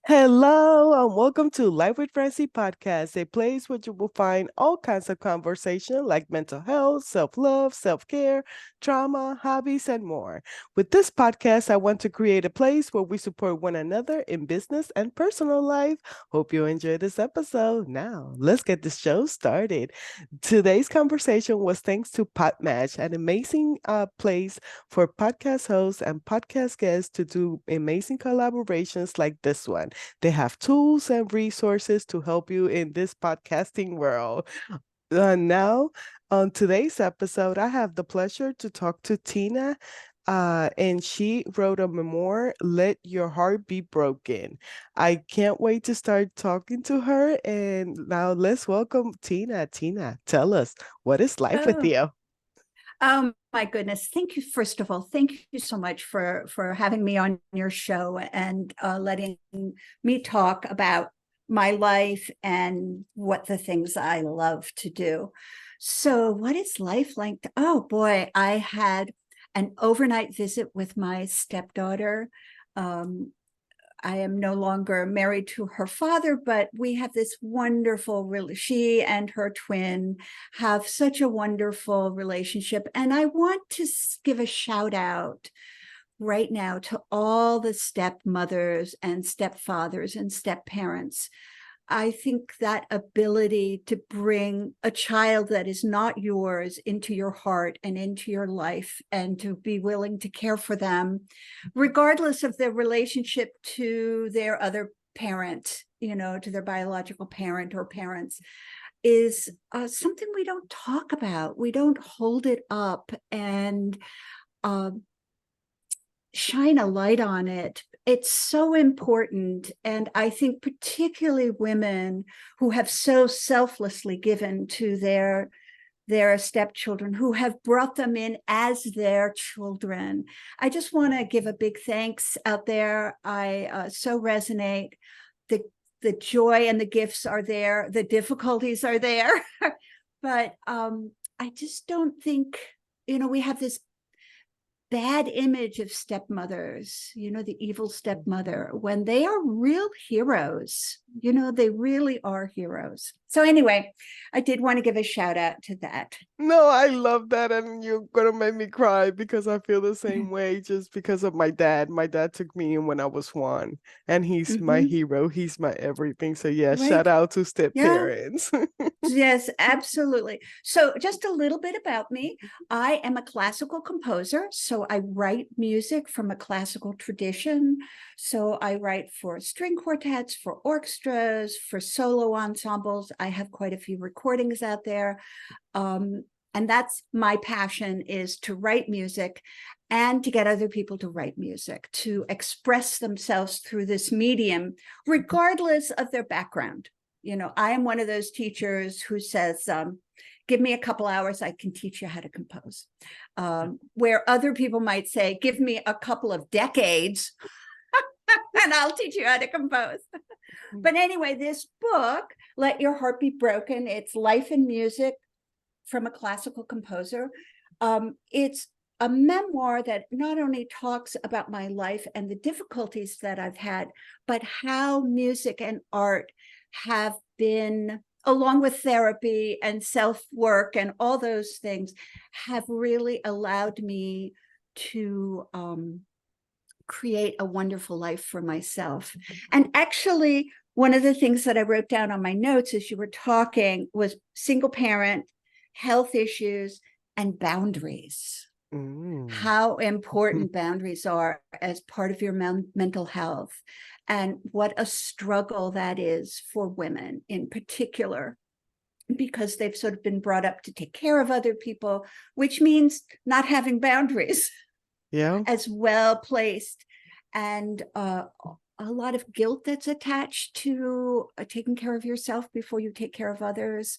Hello, and welcome to Life with Francy Podcast, a place where you will find all kinds of conversation like mental health, self-love, self-care, trauma, hobbies, and more. With this podcast, I want to create a place where we support one another in business and personal life. Hope you enjoy this episode. Now, let's get the show started. Today's conversation was thanks to Podmatch, an amazing place for podcast hosts and podcast guests to do amazing collaborations like this one. They have tools and resources to help you in this podcasting world. Now, on today's episode, I have the pleasure to talk to Tina. And she wrote a memoir, Let Your Heart Be Broken. I can't wait to start talking to her. And now let's welcome Tina. Tina, tell us, what is life with Oh, you? oh my goodness. Thank you. First of all, thank you so much for having me on your show and letting me talk about my life and what the things I love to do. So what is life like? Oh boy, I had an overnight visit with my stepdaughter. Um, I am no longer married to her father, but we have this wonderful, she and her twin have such a wonderful relationship. And I want to give a shout out right now to all the stepmothers and stepfathers and stepparents. I think that ability to bring a child that is not yours into your heart and into your life and to be willing to care for them, regardless of their relationship to their other parent, to their biological parent or parents, is something we don't talk about. We don't hold it up and uh, shine a light on it. It's so important. And I think particularly women who have so selflessly given to their stepchildren, who have brought them in as their children. I just want to give a big thanks out there. I so resonate. The joy and the gifts are there. The difficulties are there. But I just don't think, we have this bad image of stepmothers, the evil stepmother, when they are real heroes. They really are heroes. So anyway, I did want to give a shout out to that. No, I love that, and you're gonna make me cry because I feel the same way just because of my dad. My dad took me in when I was one, and he's my Mm-hmm. hero. He's my everything. So yeah, shout Right. out to step Yeah. parents. Yes, absolutely. So just a little bit about me. I am a classical composer. So I write music from a classical tradition. So I write for string quartets, for orchestras, for solo ensembles. I have quite a few recordings out there. And that's my passion, is to write music and to get other people to write music, to express themselves through this medium, regardless of their background. I am one of those teachers who says, give me a couple hours, I can teach you how to compose. Where other people might say, give me a couple of decades and I'll teach you how to compose. But anyway, this book, Let Your Heart Be Broken, it's life and music from a classical composer. It's a memoir that not only talks about my life and the difficulties that I've had, but how music and art have been, along with therapy and self-work and all those things, have really allowed me to create a wonderful life for myself. And actually, one of the things that I wrote down on my notes as you were talking was single parent, health issues, and boundaries. Mm. How important boundaries are as part of your mental health, and what a struggle that is for women in particular, because they've sort of been brought up to take care of other people, which means not having boundaries Yeah. as well placed, and a lot of guilt that's attached to taking care of yourself before you take care of others.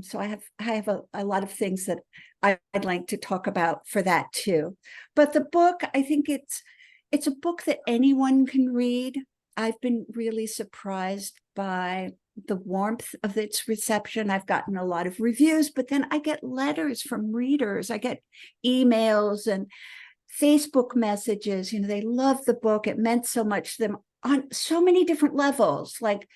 So I have a lot of things that I'd like to talk about for that too. But the book, I think it's a book that anyone can read. I've been really surprised by the warmth of its reception. I've gotten a lot of reviews, but then I get letters from readers. I get emails and Facebook messages. They love the book. It meant so much to them. on so many different levels, like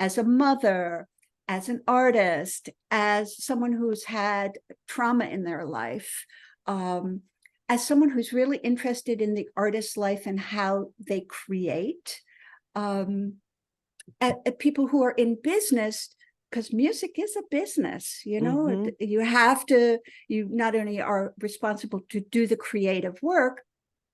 as a mother, as an artist, as someone who's had trauma in their life, as someone who's really interested in the artist's life and how they create, at people who are in business, because music is a business, you know. Mm-hmm. You not only are responsible to do the creative work,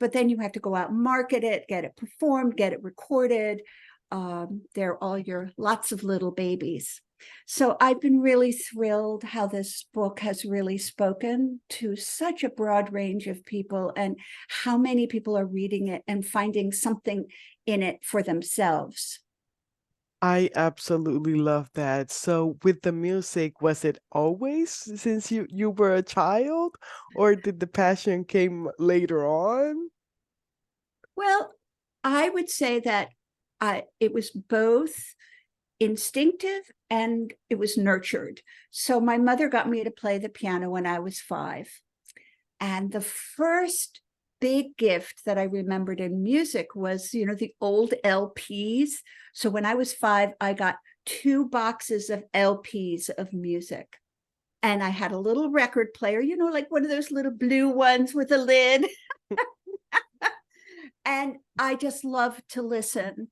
but then you have to go out and market it, get it performed, get it recorded. They're all your lots of little babies. So I've been really thrilled how this book has really spoken to such a broad range of people, and how many people are reading it and finding something in it for themselves. I absolutely love that. So with the music, was it always since you were a child, or did the passion came later on? Well, I would say that it was both instinctive and it was nurtured. So my mother got me to play the piano when I was 5. And the first big gift that I remembered in music was, the old LPs. So when I was 5, I got 2 boxes of LPs of music. And I had a little record player, like one of those little blue ones with a lid. And I just loved to listen.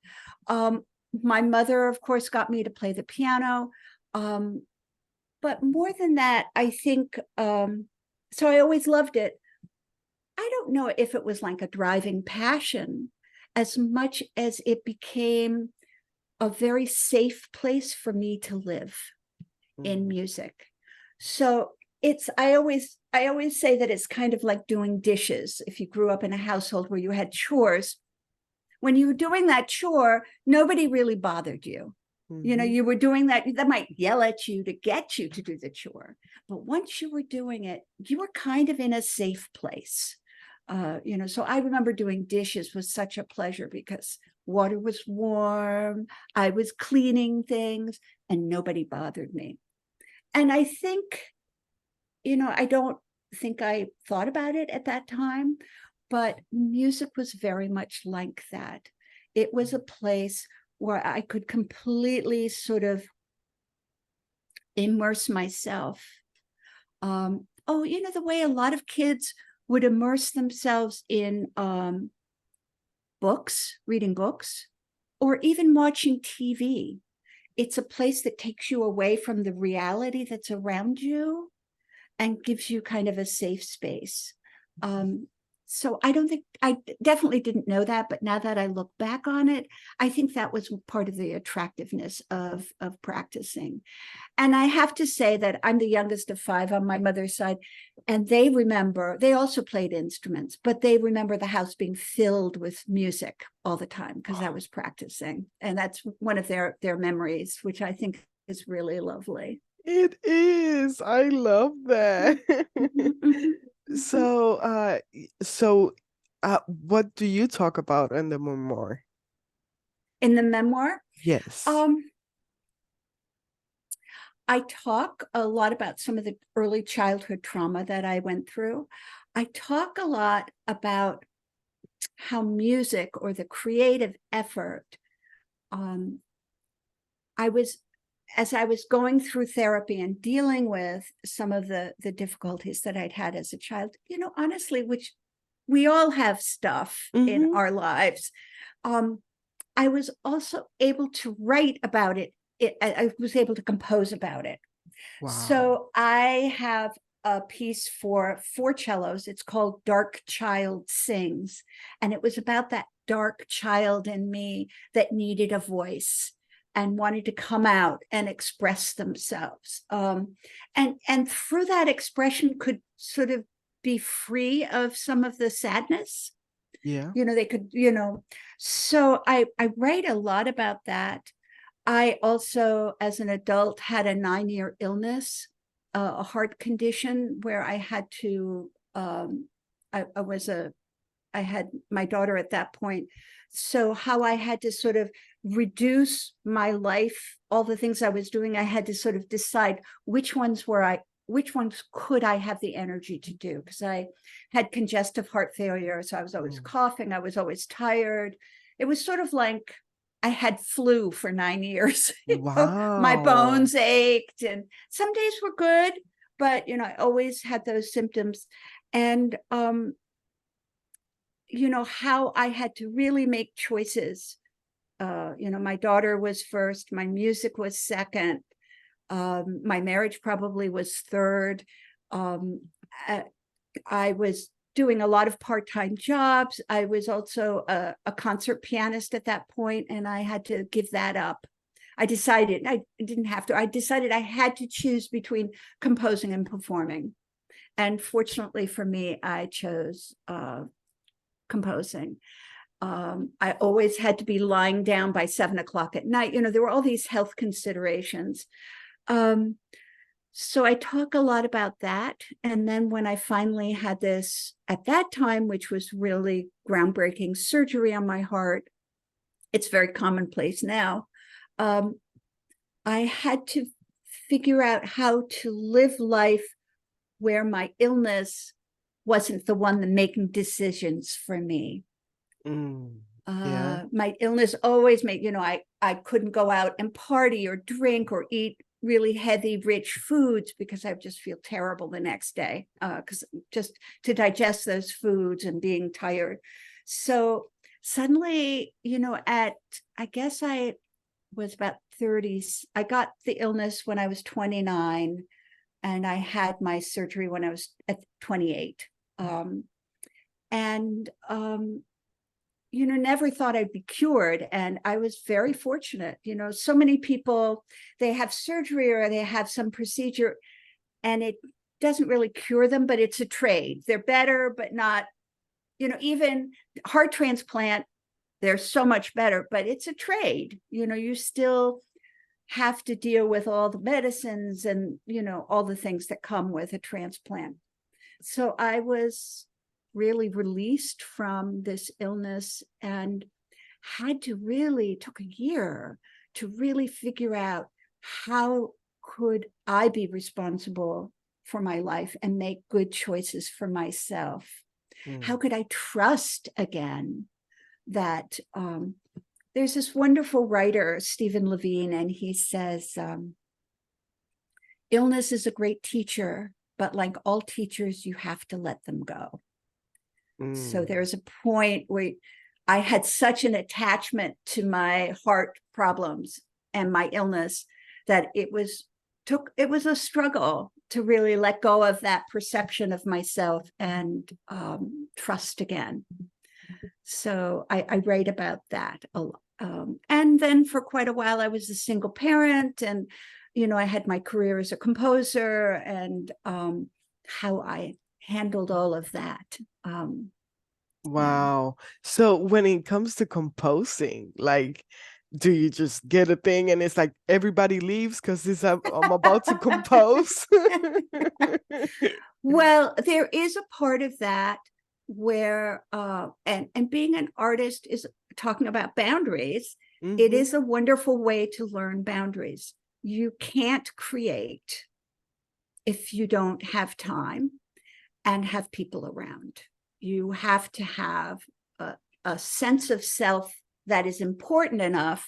My mother, of course, got me to play the piano. But more than that, I think, so I always loved it. I don't know if it was like a driving passion as much as it became a very safe place for me to live in music. So I always say that it's kind of like doing dishes. If you grew up in a household where you had chores, when you were doing that chore, nobody really bothered you. You were doing that, they might yell at you to get you to do the chore. But once you were doing it, you were kind of in a safe place. So I remember doing dishes was such a pleasure because water was warm, I was cleaning things, and nobody bothered me. And I think, I don't think I thought about it at that time, but music was very much like that. It was a place where I could completely sort of immerse myself. The way a lot of kids would immerse themselves in books, reading books, or even watching TV. It's a place that takes you away from the reality that's around you and gives you kind of a safe space. So I definitely didn't know that, but now that I look back on it, I think that was part of the attractiveness of practicing. And I have to say that I'm the youngest of 5 on my mother's side, and they also played instruments, but they remember the house being filled with music all the time because I was practicing. And that's one of their memories, which I think is really lovely. It is. I love that. So, what do you talk about in the memoir? In the memoir? Yes. I talk a lot about some of the early childhood trauma that I went through. I talk a lot about how music or the creative effort, as I was going through therapy and dealing with some of the difficulties that I'd had as a child, honestly, which we all have stuff in our lives. I was also able to write about it. I was able to compose about it. Wow. So I have a piece for 4 cellos. It's called Dark Child Sings. And it was about that dark child in me that needed a voice and wanted to come out and express themselves. And through that expression could sort of be free of some of the sadness. Yeah. They could, so I write a lot about that. I also, as an adult, had a 9-year illness, a heart condition where I had to, I had my daughter at that point. So how I had to sort of reduce my life, all the things I was doing, I had to sort of decide which ones could I have the energy to do? Because I had congestive heart failure. So I was always coughing. I was always tired. it was sort of like I had flu for 9 years. My Wow. bones ached, and some days were good, but I always had those symptoms. And how I had to really make choices. My daughter was first, my music was second, my marriage probably was third. I was doing a lot of part-time jobs. I was also a concert pianist at that point, and I had to give that up. I decided I didn't have to. I decided I had to choose between composing and performing. And fortunately for me, I chose composing. I always had to be lying down by 7 o'clock at night. There were all these health considerations. So I talk a lot about that. And then when I finally had this, at that time, which was really groundbreaking surgery on my heart, it's very commonplace now. I had to figure out how to live life where my illness wasn't the one that making decisions for me. Yeah. My illness always made, I couldn't go out and party or drink or eat really heavy, rich foods because I just feel terrible the next day, because just to digest those foods and being tired. So suddenly, I guess I was about 30. I got the illness when I was 29, and I had my surgery when I was at 28. Never thought I'd be cured. And I was very fortunate. So many people, they have surgery or they have some procedure and it doesn't really cure them, but it's a trade. They're better, but not, even heart transplant, they're so much better, but it's a trade. You still have to deal with all the medicines and, all the things that come with a transplant. So I was really released from this illness and took a year to really figure out how could I be responsible for my life and make good choices for myself. How could I trust again that there's this wonderful writer, Stephen Levine, and he says, illness is a great teacher, but like all teachers, you have to let them go. So there's a point where I had such an attachment to my heart problems and my illness that it was a struggle to really let go of that perception of myself and trust again. So I write about that a lot. And then for quite a while, I was a single parent, and I had my career as a composer, and how I handled all of that. Wow. So when it comes to composing, like, do you just get a thing and it's like everybody leaves because I'm about to compose? Well, there is a part of that where and being an artist is talking about boundaries. It is a wonderful way to learn boundaries. You can't create if you don't have time and have people around. You have to have a sense of self that is important enough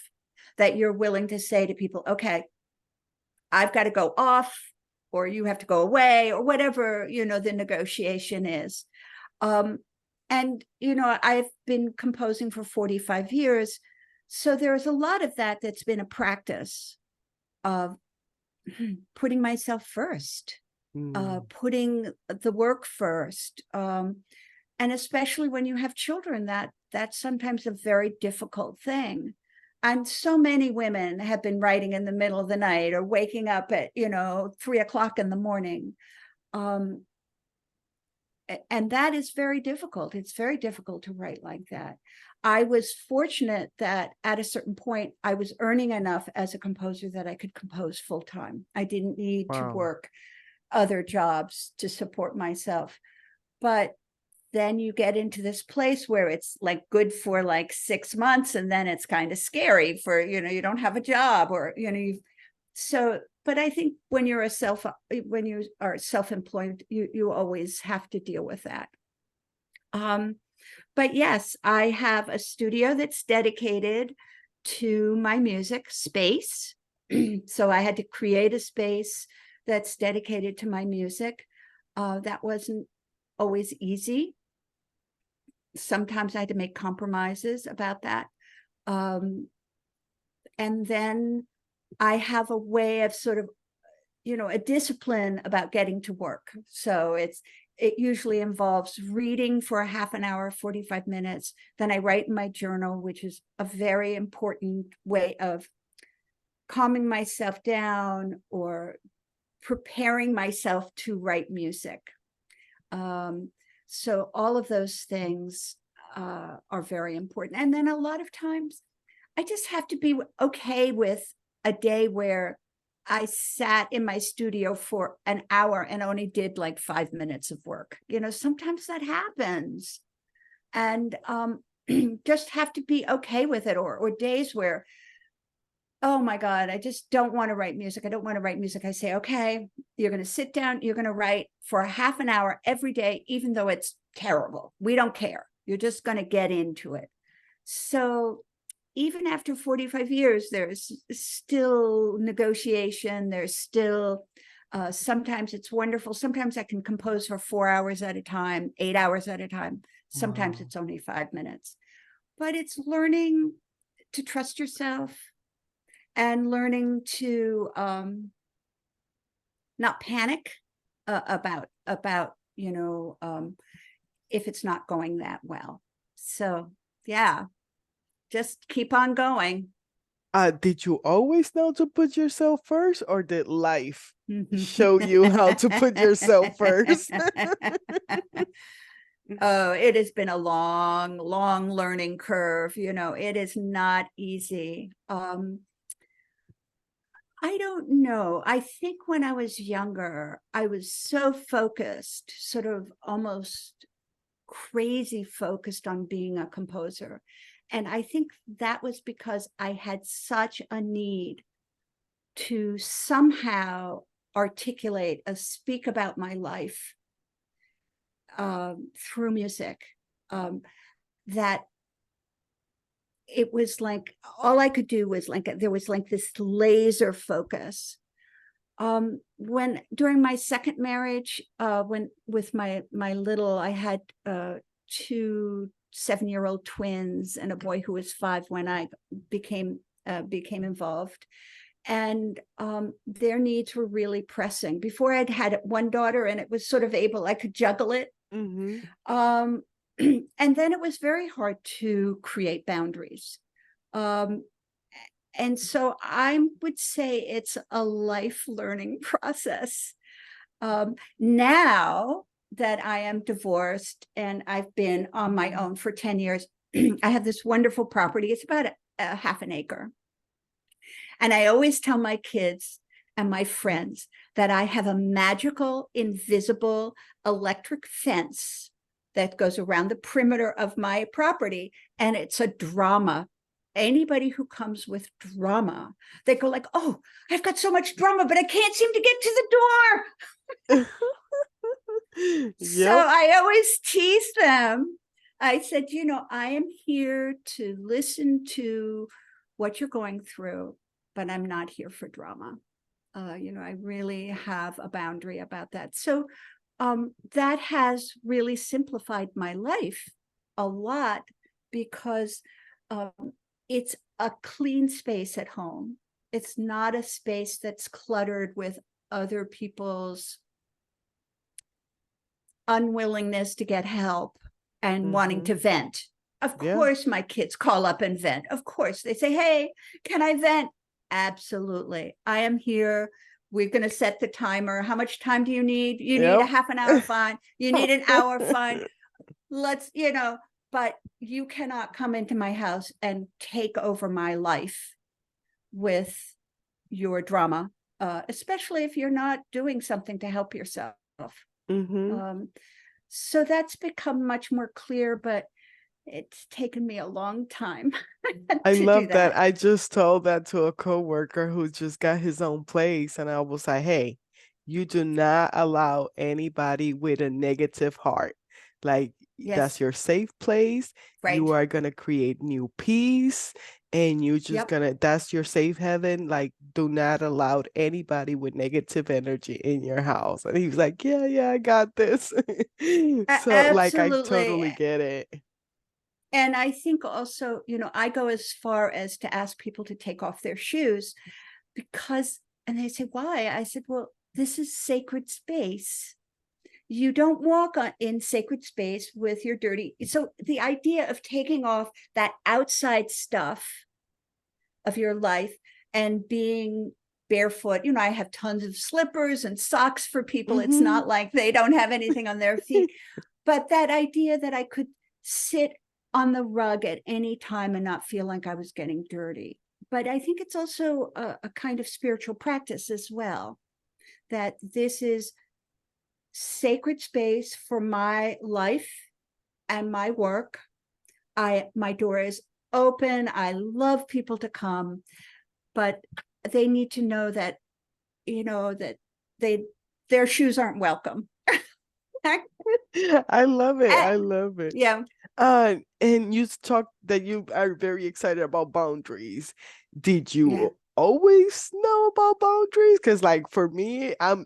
that you're willing to say to people, okay, I've got to go off, or you have to go away, or whatever, the negotiation is. And, I've been composing for 45 years. So there's a lot of that that's been a practice of putting myself first, putting the work first. And especially when you have children, that's sometimes a very difficult thing. And so many women have been writing in the middle of the night or waking up at, 3 o'clock in the morning. And that is very difficult. It's very difficult to write like that. I was fortunate that at a certain point, I was earning enough as a composer that I could compose full time. I didn't need to work other jobs to support myself. But then you get into this place where it's like good for like 6 months, and then it's kind of scary for, you don't have a job, or, but I think when you are self-employed, you always have to deal with that. But yes, I have a studio that's dedicated to my music space. So I had to create a space that's dedicated to my music. That wasn't always easy. Sometimes I had to make compromises about that. And then I have a way of sort of, a discipline about getting to work. So it usually involves reading for a half an hour, 45 minutes. Then I write in my journal, which is a very important way of calming myself down or preparing myself to write music. So all of those things are very important. And then a lot of times I just have to be okay with a day where I sat in my studio for an hour and only did like 5 minutes of work. Sometimes that happens. And just have to be okay with it. Or days where, oh my God, I just don't want to write music. I don't want to write music. I say, okay, you're going to sit down, you're going to write for a half an hour every day, even though it's terrible. We don't care. You're just going to get into it. So even after 45 years, there's still negotiation. There's still, sometimes it's wonderful. Sometimes I can compose for 4 hours at a time, 8 hours at a time. Sometimes it's only 5 minutes. But it's learning to trust yourself and learning to not panic about if it's not going that well. So yeah, just keep on going. Did you always know to put yourself first, or did life show you how to put yourself first? Oh, it has been a long, long learning curve. It is not easy. I don't know. I think when I was younger, I was so focused, sort of almost crazy focused on being a composer. And I think that was because I had such a need to somehow articulate, speak about my life through music, that it was like all I could do was like there was like this laser focus. When during my second marriage, when with my little, I had 2 7-year-old twins and a boy who was 5 when I became involved, and their needs were really pressing. Before I'd had one daughter, and it was sort of I could juggle it. Mm-hmm. And then it was very hard to create boundaries. And so I would say it's a life learning process. Now that I am divorced and I've been on my own for 10 years, I have this wonderful property. It's about a half an acre. And I always tell my kids and my friends that I have a magical, invisible electric fence that goes around the perimeter of my property, and it's a drama. Anybody who comes with drama, they go like, oh, I've got so much drama, but I can't seem to get to the door. So I always tease them. I said, I am here to listen to what you're going through, but I'm not here for drama. I really have a boundary about that. So that has really simplified my life a lot, because it's a clean space at home. It's not a space that's cluttered with other people's unwillingness to get help and wanting to vent. Of course, my kids call up and vent. Of course, they say, hey, can I vent? Absolutely. I am here. We're going to set the timer. How much time do you need? You need a half an hour, fine. You need an hour, fine. Let's, but you cannot come into my house and take over my life with your drama, especially if you're not doing something to help yourself. So that's become much more clear, but it's taken me a long time. I love that. I just told that to a coworker who just got his own place, and I was like, hey, you do not allow anybody with a negative heart. Like, That's Yes. your safe place. You Right. are gonna create new peace, and you're just Yep. gonna, that's your safe heaven. Like, do not allow anybody with negative energy in your house. And he was like, yeah, yeah, I got this. So like I Absolutely. totally get it. And I think also, I go as far as to ask people to take off their shoes because, and they say, why? I said, well, this is sacred space. You don't walk in sacred space with your dirty. So the idea of taking off that outside stuff of your life and being barefoot, I have tons of slippers and socks for people. It's Mm-hmm. not like they don't have anything on their feet. But that idea that I could sit on the rug at any time and not feel like I was getting dirty. But I think it's also a kind of spiritual practice as well, that this is sacred space for my life and my work. My door is open. I love people to come, but they need to know that, that their shoes aren't welcome. I love it. I love it. Yeah. And you talked that you are very excited about boundaries. Did Yeah. you always know about boundaries? Because like for me, I'm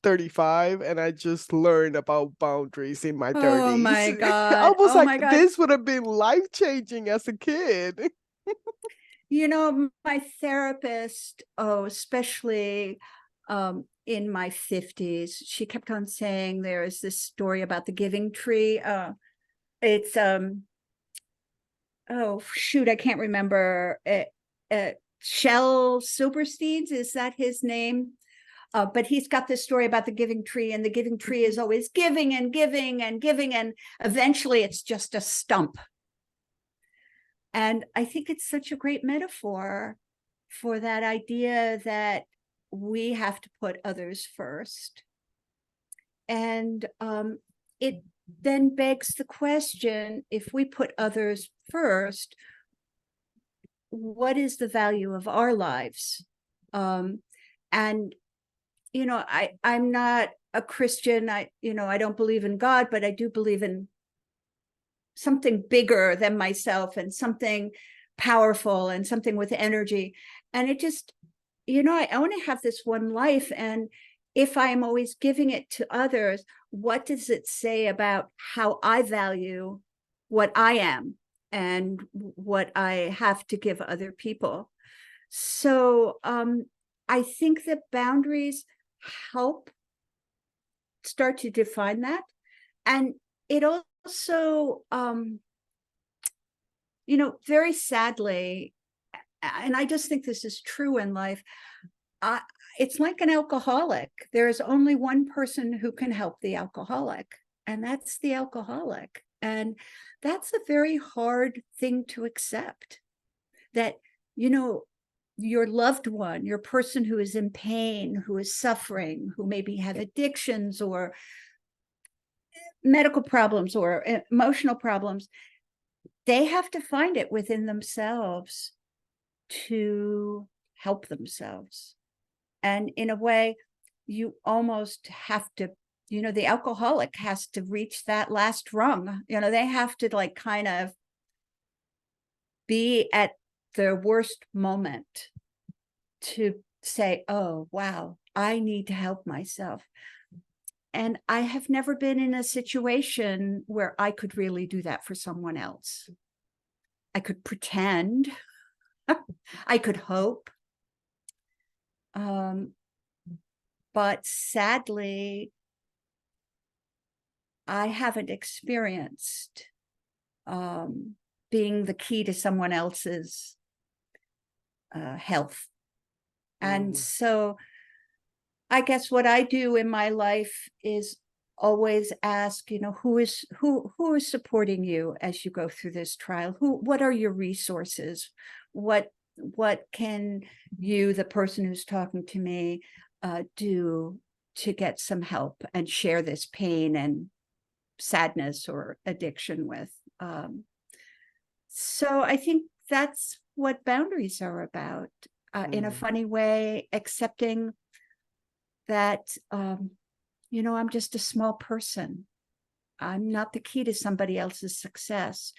35 and I just learned about boundaries in my Oh 30s. my God. Almost Oh like my God. this would have been life-changing as a kid. My therapist, especially in my 50s, she kept on saying there is this story about the giving tree. It's oh shoot, I can't remember. Shel Silversteins, is that his name? But he's got this story about the giving tree, and the giving tree is always giving and giving and giving, and eventually it's just a stump. And I think it's such a great metaphor for that idea that we have to put others first. And it then begs the question, if we put others first, what is the value of our lives? And I'm not a Christian. I don't believe in God, but I do believe in something bigger than myself and something powerful and something with energy. And it just, I only have this one life. And if I'm always giving it to others, what does it say about how I value what I am and what I have to give other people? So I think that boundaries help start to define that. And it also, very sadly, and I just think this is true in life, it's like an alcoholic. There is only one person who can help the alcoholic, and that's the alcoholic. And that's a very hard thing to accept, that, your loved one, your person who is in pain, who is suffering, who maybe have addictions or medical problems or emotional problems, they have to find it within themselves to help themselves. And in a way, you almost have to, the alcoholic has to reach that last rung. They have to like kind of be at their worst moment to say, oh, wow, I need to help myself. And I have never been in a situation where I could really do that for someone else. I could pretend, I could hope. But sadly, I haven't experienced being the key to someone else's health. And so I guess what I do in my life is always ask, who is supporting you as you go through this trial? What are your resources? What can you, the person who's talking to me, do to get some help and share this pain and sadness or addiction with? So I think that's what boundaries are about, in a funny way, accepting that, I'm just a small person. I'm not the key to somebody else's success.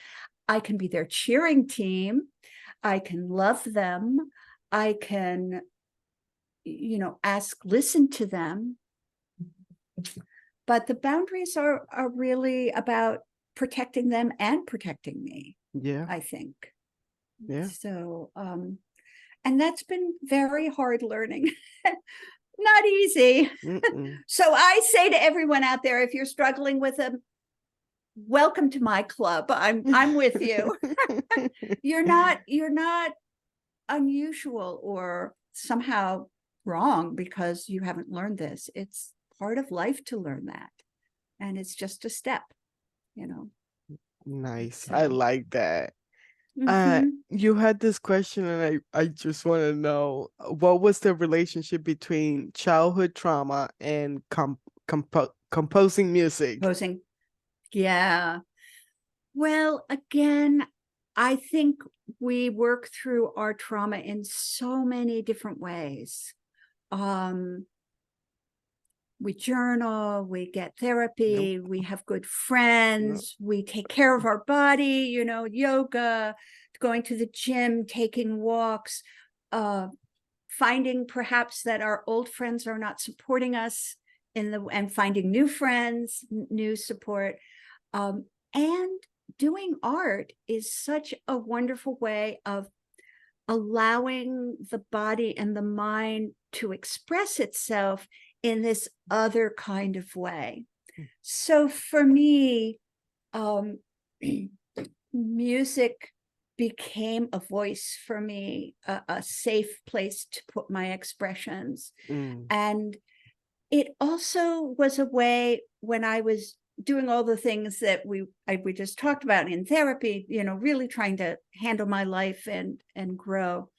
I can be their cheering team. I can love them. I can, listen to them. But the boundaries are really about protecting them and protecting me. Yeah. I think. Yeah. So, and that's been very hard learning. Not easy. So I say to everyone out there, if you're struggling with them, welcome to my club. I'm with you. You're not unusual or somehow wrong because you haven't learned this. It's part of life to learn that. And it's just a step, Nice. So. I like that. Mm-hmm. You had this question, and I just want to know, what was the relationship between childhood trauma and composing music? Composing. Yeah. Well, again, I think we work through our trauma in so many different ways. We journal, we get therapy, we have good friends, we take care of our body, yoga, going to the gym, taking walks, finding perhaps that our old friends are not supporting us and finding new friends, new support. And doing art is such a wonderful way of allowing the body and the mind to express itself in this other kind of way. So for me, music became a voice for me, a safe place to put my expressions. And it also was a way when I was doing all the things that we just talked about in therapy, really trying to handle my life and grow.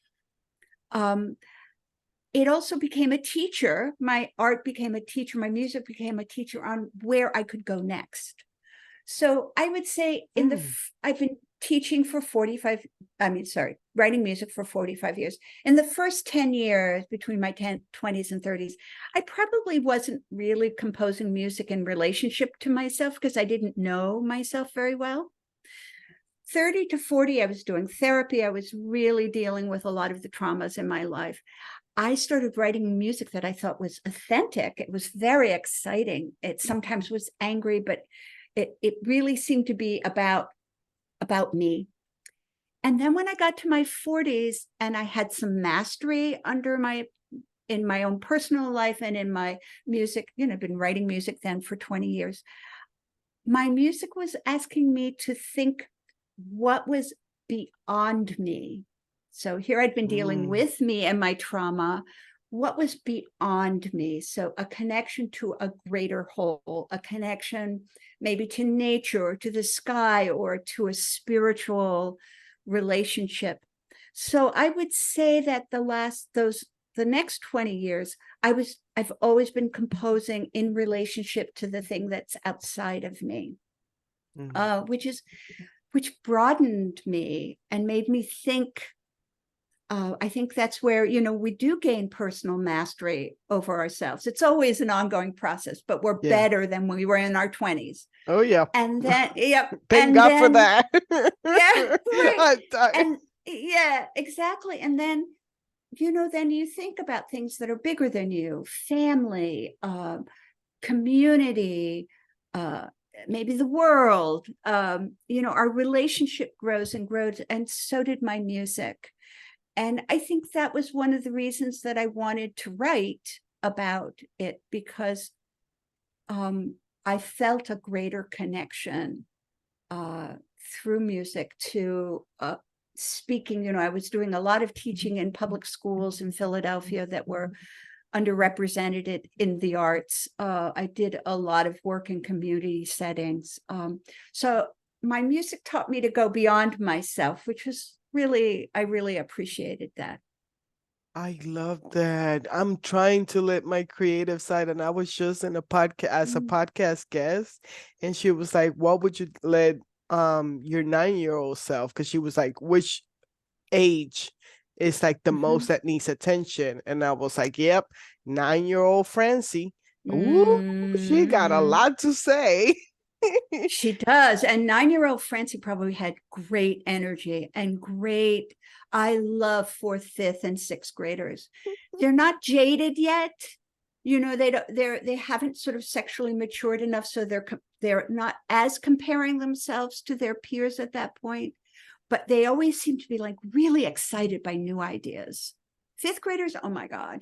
It also became a teacher. My art became a teacher. My music became a teacher on where I could go next. So I would say I've been teaching for writing music for 45 years. In the first 10 years, between my 20s and 30s, I probably wasn't really composing music in relationship to myself because I didn't know myself very well. 30 to 40, I was doing therapy. I was really dealing with a lot of the traumas in my life. I started writing music that I thought was authentic. It was very exciting. It sometimes was angry, but it really seemed to be about me. And then when I got to my 40s and I had some mastery in my own personal life and in my music, I've been writing music then for 20 years. My music was asking me to think what was beyond me. So here I'd been dealing with me and my trauma. What was beyond me? So a connection to a greater whole, a connection maybe to nature or to the sky or to a spiritual relationship. So I would say that the next 20 years, I've always been composing in relationship to the thing that's outside of me, which broadened me and made me think. I think that's where, we do gain personal mastery over ourselves. It's always an ongoing process, but we're better than when we were in our 20s. Oh, yeah. And then, Thank God for that. Yeah, right. And yeah, exactly. And then, then you think about things that are bigger than you, family, community, maybe the world, our relationship grows and grows. And so did my music. And I think that was one of the reasons that I wanted to write about it, because I felt a greater connection through music to speaking. I was doing a lot of teaching in public schools in Philadelphia that were underrepresented in the arts. I did a lot of work in community settings. So my music taught me to go beyond myself, which was I really appreciated that. I love that. I'm trying to let my creative side, and I was just in a podcast as a podcast guest, and she was like, "What would you let your 9-year-old self?" Because she was like, "Which age is like the most that needs attention?" And I was like, "Yep, 9-year-old Francy. Ooh, she got a lot to say." She does. And 9-year-old Francie probably had great energy and great. I love fourth, fifth, and sixth graders. They're not jaded yet. They haven't sort of sexually matured enough, so they're not as comparing themselves to their peers at that point. But they always seem to be like really excited by new ideas. Fifth graders, oh my God,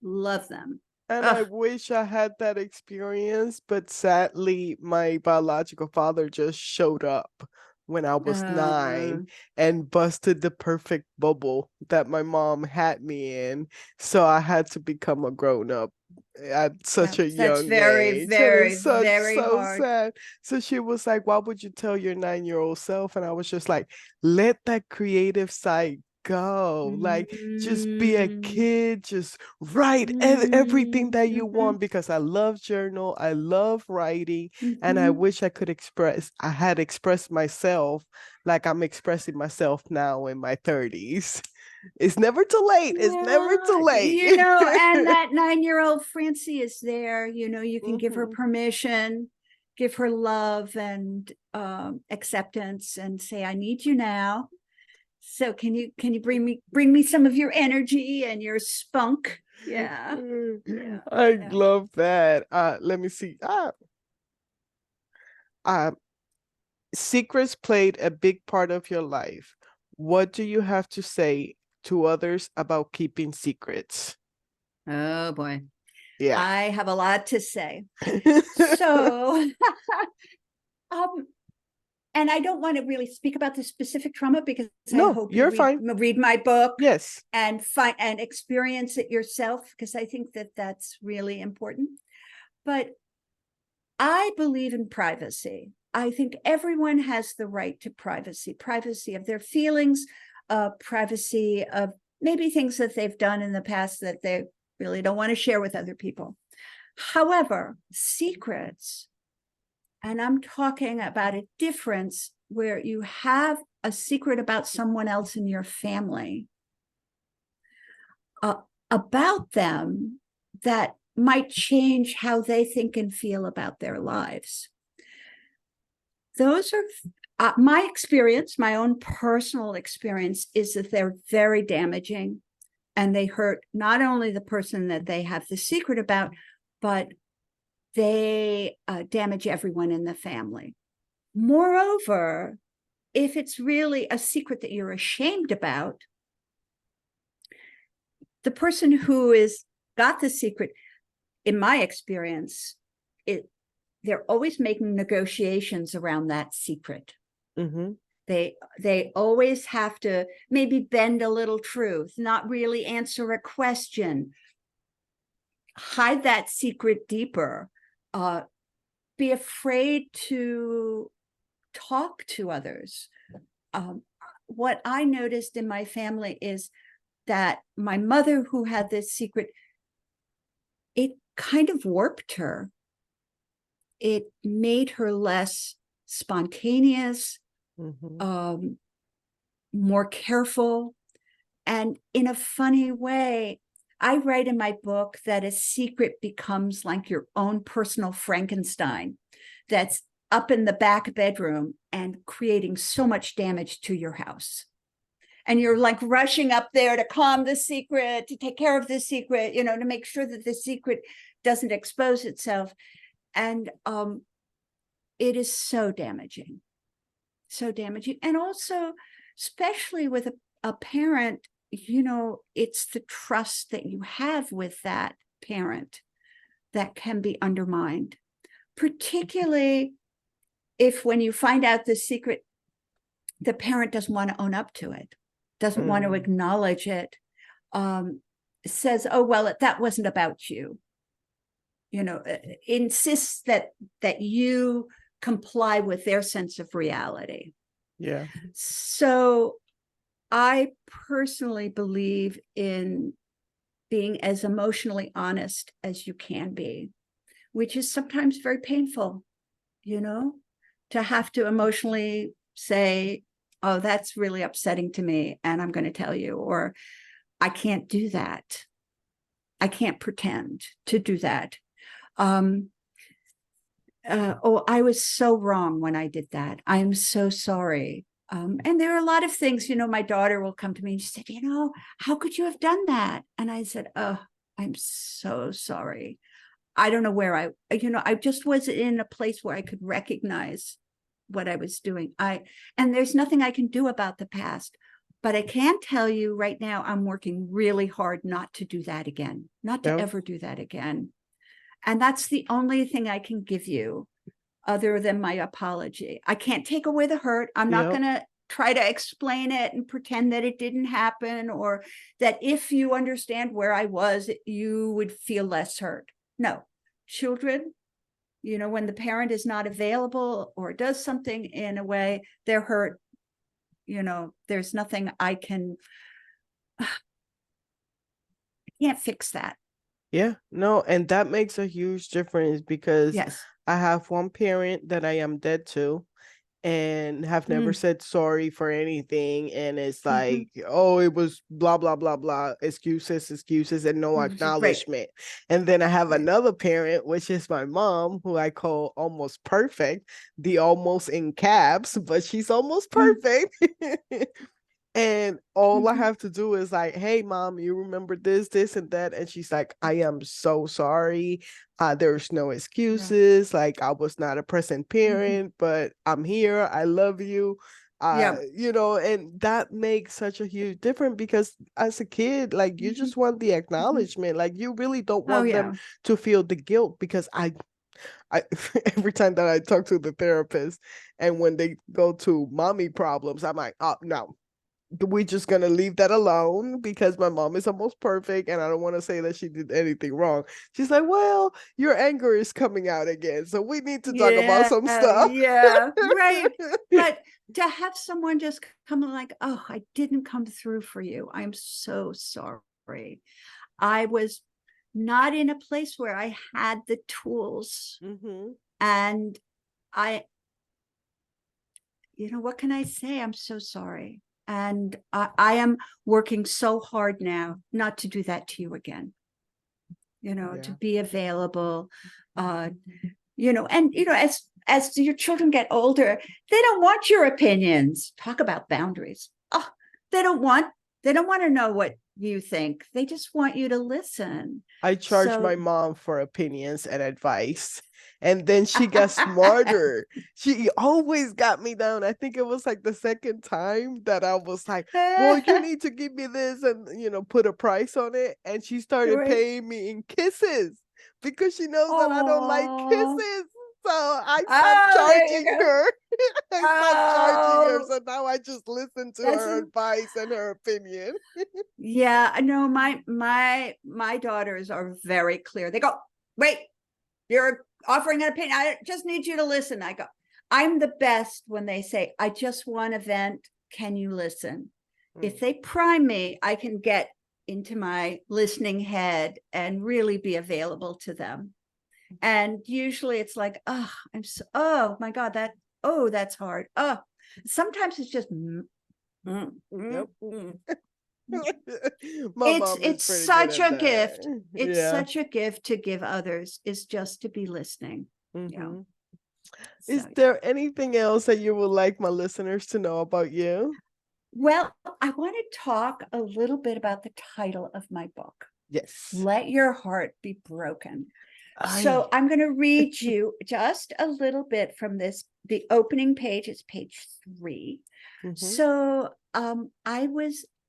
love them. And I wish I had that experience, but sadly, my biological father just showed up when I was 9 and busted the perfect bubble that my mom had me in. So I had to become a grown up at such a That's young very, age. And very, it's so very hard. sad. So she was like, "Why would you tell your 9-year-old self?" And I was just like, let that creative side go. Like, just be a kid, just write everything that you want, because I love journal, I love writing, and I wish I had expressed myself like I'm expressing myself now in my 30s. It's never too late. It's never too late. And that 9-year-old Francie is there. You can give her permission, give her love and acceptance, and say, "I need you now. So can you bring me some of your energy and your spunk?" Yeah. I love that. Let me see. Secrets played a big part of your life. What do you have to say to others about keeping secrets? Oh boy. Yeah. I have a lot to say. So and I don't want to really speak about the specific trauma, because I hope you're you fine. read my book. Yes. And experience it yourself, because I think that that's really important. But I believe in privacy. I think everyone has the right to privacy of their feelings, privacy of maybe things that they've done in the past that they really don't want to share with other people. However, secrets, and I'm talking about a difference where you have a secret about someone else in your family, about them, that might change how they think and feel about their lives. Those are my experience. My own personal experience is that they're very damaging, and they hurt not only the person that they have the secret about, but they damage everyone in the family. Moreover, if it's really a secret that you're ashamed about, the person who is got the secret, in my experience, they're always making negotiations around that secret. They always have to maybe bend a little truth, not really answer a question, hide that secret deeper, be afraid to talk to others. What I noticed in my family is that my mother, who had this secret, it kind of warped her. It made her less spontaneous, more careful. And in a funny way, I write in my book that a secret becomes like your own personal Frankenstein that's up in the back bedroom and creating so much damage to your house. And you're like rushing up there to calm the secret, to take care of the secret, to make sure that the secret doesn't expose itself. And it is so damaging. And also, especially with a parent, it's the trust that you have with that parent that can be undermined, particularly if, when you find out the secret, the parent doesn't want to own up to it, doesn't want to acknowledge it, says, "Oh, well, that wasn't about you," insists that you comply with their sense of reality. Yeah. So I personally believe in being as emotionally honest as you can be, which is sometimes very painful, to have to emotionally say, "Oh, that's really upsetting to me, and I'm going to tell you," or "I can't do that. I can't pretend to do that." I was so wrong when I did that. I'm so sorry. And there are a lot of things, my daughter will come to me and she said, how could you have done that? And I said, oh, I'm so sorry. I don't know where I just was in a place where I could recognize what I was doing. And there's nothing I can do about the past, but I can tell you right now, I'm working really hard not to do that again, not to Yeah. ever do that again. And that's the only thing I can give you other than my apology. I can't take away the hurt. I'm not going to try to explain it and pretend that it didn't happen, or that if you understand where I was, you would feel less hurt. No, children, when the parent is not available or does something in a way, they're hurt. There's nothing I can't fix that. Yeah, no, and that makes a huge difference because Yes. I have one parent that I am dead to and have never said sorry for anything. And it's like, oh, it was blah, blah, blah, blah, excuses, and no acknowledgement. And then I have another parent, which is my mom, who I call almost perfect, the almost in caps, but she's almost perfect. And all I have to do is like, hey, mom, you remember this, and that. And she's like, I am so sorry. There's no excuses. Like, I was not a present parent, but I'm here. I love you. And that makes such a huge difference because as a kid, like, you just want the acknowledgement. Like, you really don't want them to feel the guilt, because I every time that I talk to the therapist and when they go to mommy problems, I'm like, oh, no. We're just gonna leave that alone because my mom is almost perfect and I don't want to say that she did anything wrong. She's like, well, your anger is coming out again, so we need to talk about some stuff. Yeah, right. But to have someone just come like, oh, I didn't come through for you, I'm so sorry. I was not in a place where I had the tools. And what can I say? I'm so sorry. And I am working so hard now not to do that to you again, to be available, and, as your children get older, they don't want your opinions. Talk about boundaries. Oh, they don't want to know what you think. They just want you to listen. I charge my mom for opinions and advice. And then she got smarter. She always got me down. I think it was like the second time that I was like, well, you need to give me this and, put a price on it. And she started paying me in kisses because she knows that I don't like kisses. So I stopped charging her. I stopped charging her. So now I just listen to her advice and her opinion. Yeah, I know my daughters are very clear. They go, wait, you're offering an opinion. I just need you to listen. I go, I'm the best when they say, I just want to vent. Can you listen? If they prime me, I can get into my listening head and really be available to them. And usually it's like, oh my God, that's hard. Oh, sometimes it's just, it's such a gift. It's such a gift to give others, is just to be listening. Is there anything else that you would like my listeners to know about you? Well, I want to talk a little bit about the title of my book. Yes. Let Your Heart Be Broken. So I'm going to read you just a little bit from this. The opening page is page 3. So I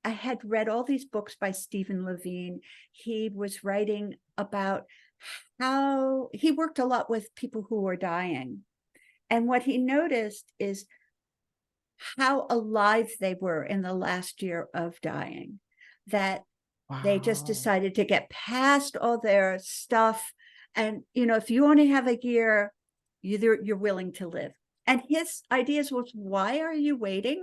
had read all these books by Stephen Levine. He was writing about how he worked a lot with people who were dying. And what he noticed is how alive they were in the last year of dying, that they just decided to get past all their stuff. And, if you only have a year, you're willing to live. And his ideas was, why are you waiting?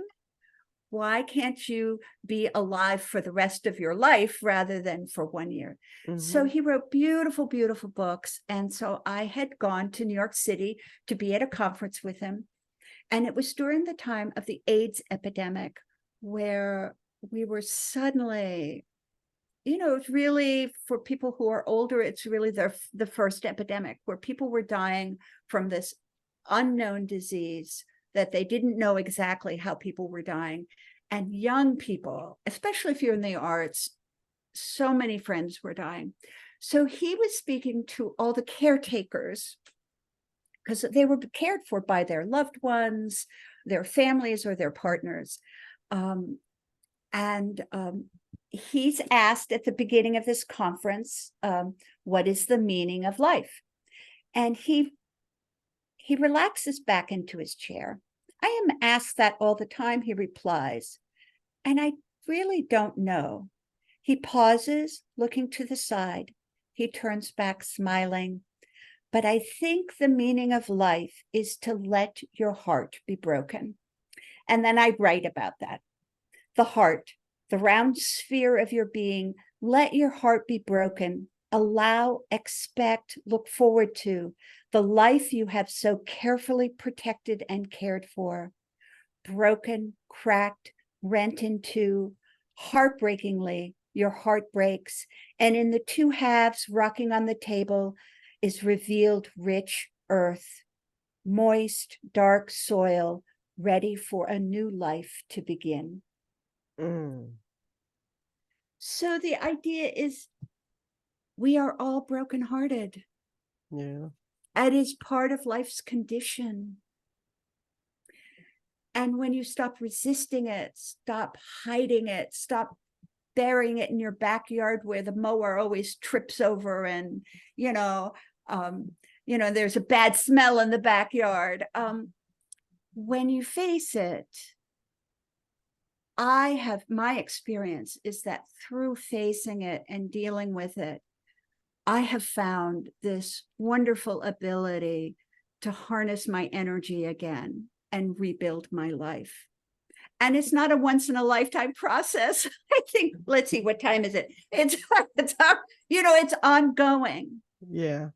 Why can't you be alive for the rest of your life rather than for 1 year? So he wrote beautiful, beautiful books. And so I had gone to New York City to be at a conference with him. And it was during the time of the AIDS epidemic where we were suddenly it's really, for people who are older, it's really the first epidemic where people were dying from this unknown disease that they didn't know exactly how people were dying. And young people, especially if you're in the arts, so many friends were dying. So he was speaking to all the caretakers, because they were cared for by their loved ones, their families, or their partners. He's asked at the beginning of this conference, what is the meaning of life? And he relaxes back into his chair. I am asked that all the time, he replies, and I really don't know. He pauses, looking to the side. He turns back, smiling. But I think the meaning of life is to let your heart be broken. And then I write about that. The heart, the round sphere of your being, let your heart be broken. Allow, expect, look forward to the life you have so carefully protected and cared for. Broken, cracked, rent in two, heartbreakingly, your heart breaks, and in the two halves rocking on the table is revealed rich earth, moist, dark soil, ready for a new life to begin. So the idea is we are all brokenhearted. Yeah. It is part of life's condition. And when you stop resisting it, stop hiding it, stop burying it in your backyard where the mower always trips over and, there's a bad smell in the backyard. When you face it, my experience is that through facing it and dealing with it, I have found this wonderful ability to harness my energy again and rebuild my life. And it's not a once in a lifetime process. I think, let's see, what time is it? It's ongoing. Yeah.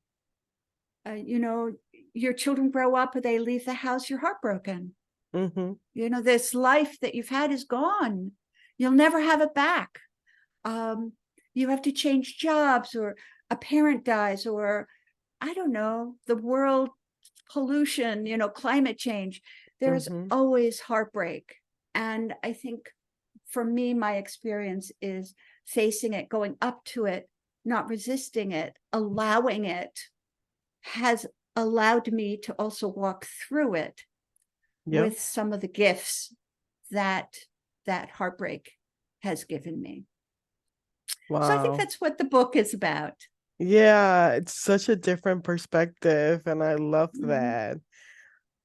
Your children grow up or they leave the house, you're heartbroken. Mm-hmm. This life that you've had is gone. You'll never have it back. You have to change jobs, or a parent dies, or I don't know, the world pollution, climate change. There's always heartbreak. And I think for me, my experience is facing it, going up to it, not resisting it, allowing it, has allowed me to also walk through it with some of the gifts that heartbreak has given me. Wow. So I think that's what the book is about. Yeah, it's such a different perspective, and I love that.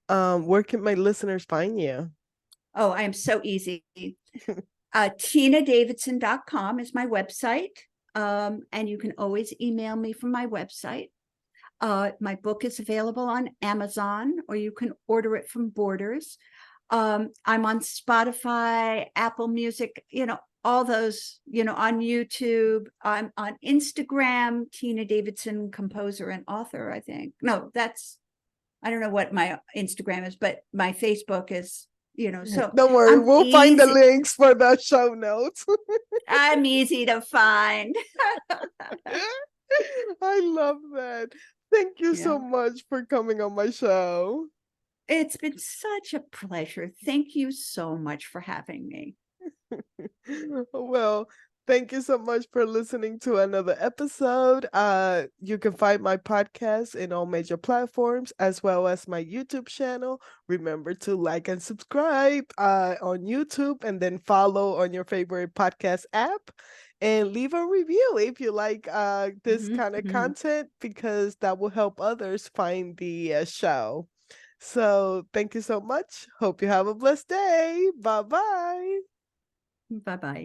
Where can my listeners find you? Oh, I am so easy. TinaDavidson.com is my website. And you can always email me from my website. My book is available on Amazon, or you can order it from Borders. I'm on Spotify, Apple Music, all those, on YouTube. I'm on Instagram, Tina Davidson, composer and author, I think. No, I don't know what my Instagram is, but my Facebook is, so don't worry, we'll find the links for the show notes. I'm easy to find. I love that. Thank you so much for coming on my show. It's been such a pleasure. Thank you so much for having me. Well, thank you so much for listening to another episode. You can find my podcast in all major platforms, as well as my YouTube channel. Remember to like and subscribe on YouTube, and then follow on your favorite podcast app. And leave a review if you like this kind of content, because that will help others find the show. So thank you so much. Hope you have a blessed day. Bye-bye. Bye-bye.